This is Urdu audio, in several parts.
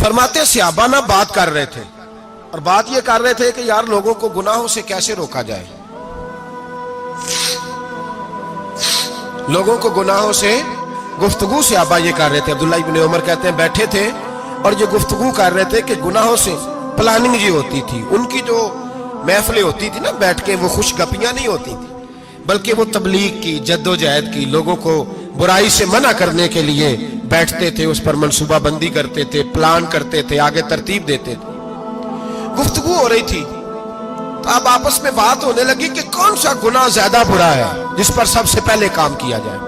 فرماتے صحابہ نہ بات کر رہے تھے، اور بات یہ کر رہے تھے کہ یار لوگوں کو گناہوں سے کیسے روکا جائے، لوگوں کو گناہوں سے گفتگو صحابہ یہ کر رہے تھے۔ عبداللہ ابن عمر کہتے ہیں بیٹھے تھے اور یہ گفتگو کر رہے تھے کہ گناہوں سے پلاننگ یہ ہوتی تھی، ان کی جو محفلیں ہوتی تھی نا بیٹھ کے، وہ خوش گپیاں نہیں ہوتی تھی بلکہ وہ تبلیغ کی، جد و جہد کی، لوگوں کو برائی سے منع کرنے کے لیے بیٹھتے تھے، اس پر منصوبہ بندی کرتے تھے، پلان کرتے تھے، آگے ترتیب دیتے تھے۔ گفتگو ہو رہی تھی تو اب آپس میں بات ہونے لگی کہ کون سا گناہ زیادہ برا ہے جس پر سب سے پہلے کام کیا جائے۔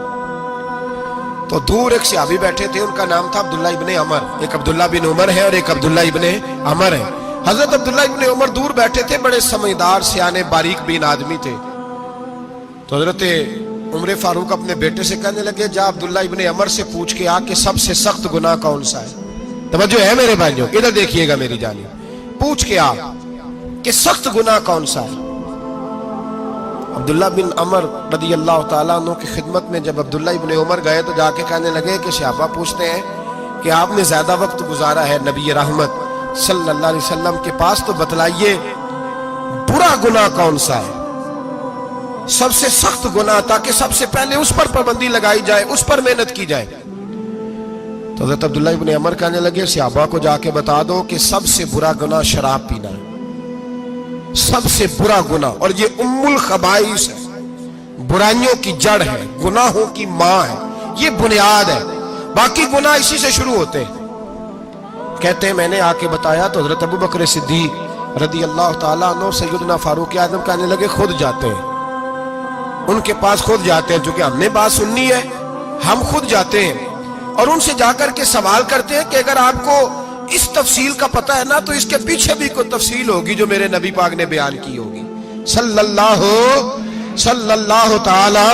تو دور ایک صحابی بیٹھے تھے، ان کا نام تھا عبداللہ ابن عمر، ایک عبداللہ بن عمر ہے اور ایک عبداللہ ابن عمر ہے۔ حضرت عبداللہ ابن عمر دور بیٹھے تھے، بڑے سمجھدار سیانے باریک بین آدمی تھے۔ تو حضرت عمر فاروق اپنے بیٹے سے کہنے لگے جا عبداللہ ابن عمر سے پوچھ کے آ کہ سب سے سخت گناہ کون سا ہے۔ توجہ ہے میرے بھائیوں، ادھر دیکھیے گا میری جانب، پوچھ کے آ کہ سخت گناہ کون سا ہے۔ عبداللہ بن عمر رضی اللہ تعالیٰ عنہ کی خدمت میں جب عبداللہ ابن عمر گئے تو جا کے کہنے لگے کہ صحابہ پوچھتے ہیں کہ آپ نے زیادہ وقت گزارا ہے نبی رحمت صلی اللہ علیہ وسلم کے پاس، تو بتلائیے برا گناہ کون سا ہے، سب سے سخت گناہ، تاکہ سب سے پہلے اس پر پابندی لگائی جائے، اس پر محنت کی جائے۔ تو حضرت عبداللہ ابن عمر کہنے لگے صحابہ کو جا کے بتا دو کہ سب سے برا گناہ شراب پینا ہے، سب سے برا گناہ، اور یہ ام الخبائث ہے، برائیوں کی جڑ ہے، گناہوں کی ماں ہے، یہ بنیاد ہے، باقی گناہ اسی سے شروع ہوتے ہیں۔ کہتے ہیں میں نے آ کے بتایا تو حضرت ابو بکر صدیق رضی اللہ تعالیٰ عنہ سیدنا فاروق اعظم کہنے لگے خود جاتے ہیں، ان کے پاس خود جاتے ہیں، چونکہ ہم نے بات سننی ہے ہم خود جاتے ہیں اور ان سے جا کر کے سوال کرتے ہیں کہ اگر آپ کو اس تفصیل کا پتہ ہے نا تو اس کے پیچھے بھی کوئی تفصیل ہوگی جو میرے نبی پاک نے بیان کی ہوگی صلی اللہ تعالی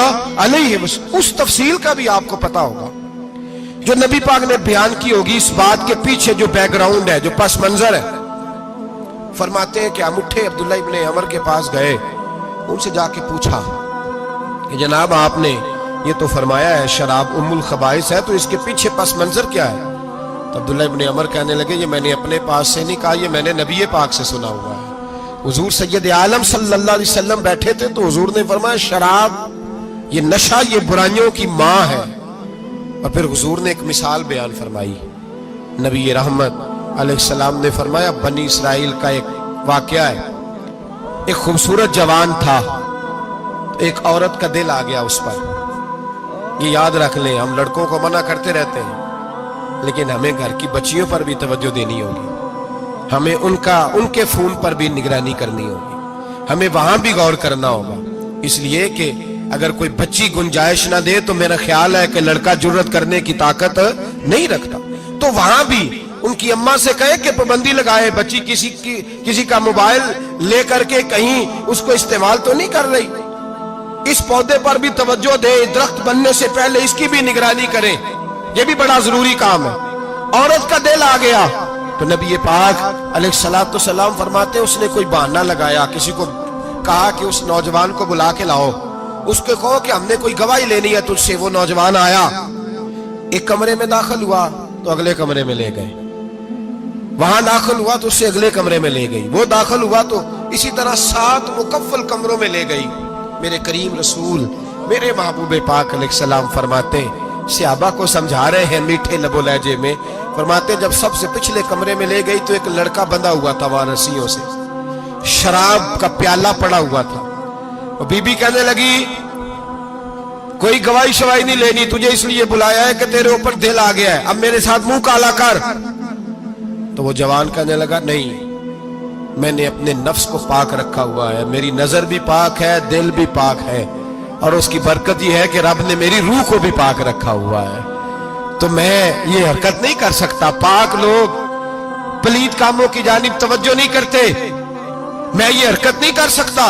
علیہ وسلم، اس تفصیل کا بھی آپ کو پتہ ہوگا جو نبی پاک نے بیان کی ہوگی، اس بات کے پیچھے جو بیک گراؤنڈ ہے، جو پس منظر ہے۔ فرماتے ہیں کہ ہم اٹھے، عبداللہ ابن عمر کے پاس گئے، ان سے جا کے پوچھا کہ جناب آپ نے یہ تو فرمایا ہے شراب ام الخبائث ہے، تو اس کے پیچھے پس منظر کیا ہے؟ تو عبداللہ ابن عمر کہنے لگے یہ میں نے اپنے پاس سے نہیں کہا، یہ میں نے نبی پاک سے سنا ہوا ہے۔ حضور سید عالم صلی اللہ علیہ وسلم بیٹھے تھے تو حضور نے فرمایا شراب، یہ نشہ، یہ برائیوں کی ماں ہے۔ اور پھر حضور نے ایک مثال بیان فرمائی، نبی رحمت علیہ السلام نے فرمایا بنی اسرائیل کا ایک واقعہ ہے، ایک خوبصورت جوان تھا، ایک عورت کا دل آ گیا اس پر۔ یہ یاد رکھ لیں، ہم لڑکوں کو منع کرتے رہتے ہیں لیکن ہمیں گھر کی بچیوں پر بھی توجہ دینی ہوگی، ہمیں ان کے فون پر بھی نگرانی کرنی ہوگی، ہمیں وہاں بھی غور کرنا ہوگا، اس لیے کہ اگر کوئی بچی گنجائش نہ دے تو میرا خیال ہے کہ لڑکا جرت کرنے کی طاقت نہیں رکھتا، تو وہاں بھی ان کی اماں سے کہے کہ پابندی لگائے، بچی کسی کا موبائل لے کر کے کہیں اس کو استعمال تو نہیں کر رہی، اس پودے پر بھی توجہ دے، درخت بننے سے پہلے اس کی بھی نگرانی کریں، یہ بھی بڑا ضروری کام ہے۔ عورت کا دل آ گیا تو نبی پاک علیہ السلام فرماتے اس نے کوئی بہانہ لگایا، کسی کو کہا کہ اس نوجوان کو بلا کے لاؤ، اس کو کہو کہ ہم نے کوئی گواہی لینی ہے تجھ سے۔ وہ نوجوان آیا، ایک کمرے میں داخل ہوا تو اگلے کمرے میں لے گئے، وہاں داخل ہوا تو اس سے اگلے کمرے میں لے گئی، وہ داخل ہوا تو اسی طرح 7 مکفل کمروں میں لے گئی۔ میرے کریم رسول میرے محبوب پاک علیہ السلام فرماتے صحابہ کو سمجھا رہے ہیں میٹھے لب و لہجے میں، فرماتے جب سب سے پچھلے کمرے میں لے گئی تو ایک لڑکا بندھا ہوا تھا وہاں رسیوں سے، شراب کا پیالہ پڑا ہوا تھا، اور بی بی کہنے لگی کوئی گواہی شواہی نہیں لینی، تجھے اس لیے بلایا ہے کہ تیرے اوپر دل آ گیا ہے، اب میرے ساتھ منہ کالا کر۔ تو وہ جوان کہنے لگا نہیں، میں نے اپنے نفس کو پاک رکھا ہوا ہے، میری نظر بھی پاک ہے، دل بھی پاک ہے، اور اس کی برکت یہ ہے کہ رب نے میری روح کو بھی پاک رکھا ہوا ہے، تو میں یہ حرکت نہیں کر سکتا۔ پاک لوگ پلید کاموں کی جانب توجہ نہیں کرتے، میں یہ حرکت نہیں کر سکتا۔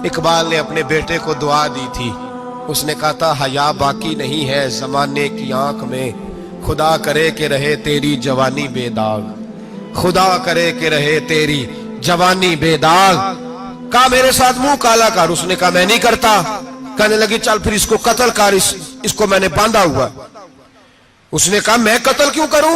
اقبال نے اپنے بیٹے کو دعا دی تھی، اس نے کہا تھا حیا باقی نہیں ہے زمانے کی آنکھ میں، خدا کرے کہ رہے تیری جوانی بے داغ، خدا کرے کہ رہے تیری جوانی بے داغ۔ کہا میرے ساتھ منہ کالا کر، اس نے کہا میں نہیں کرتا۔ کہنے لگی چل پھر اس کو قتل کر، اس کو میں نے باندھا ہوا۔ اس نے کہا میں قتل کیوں کروں،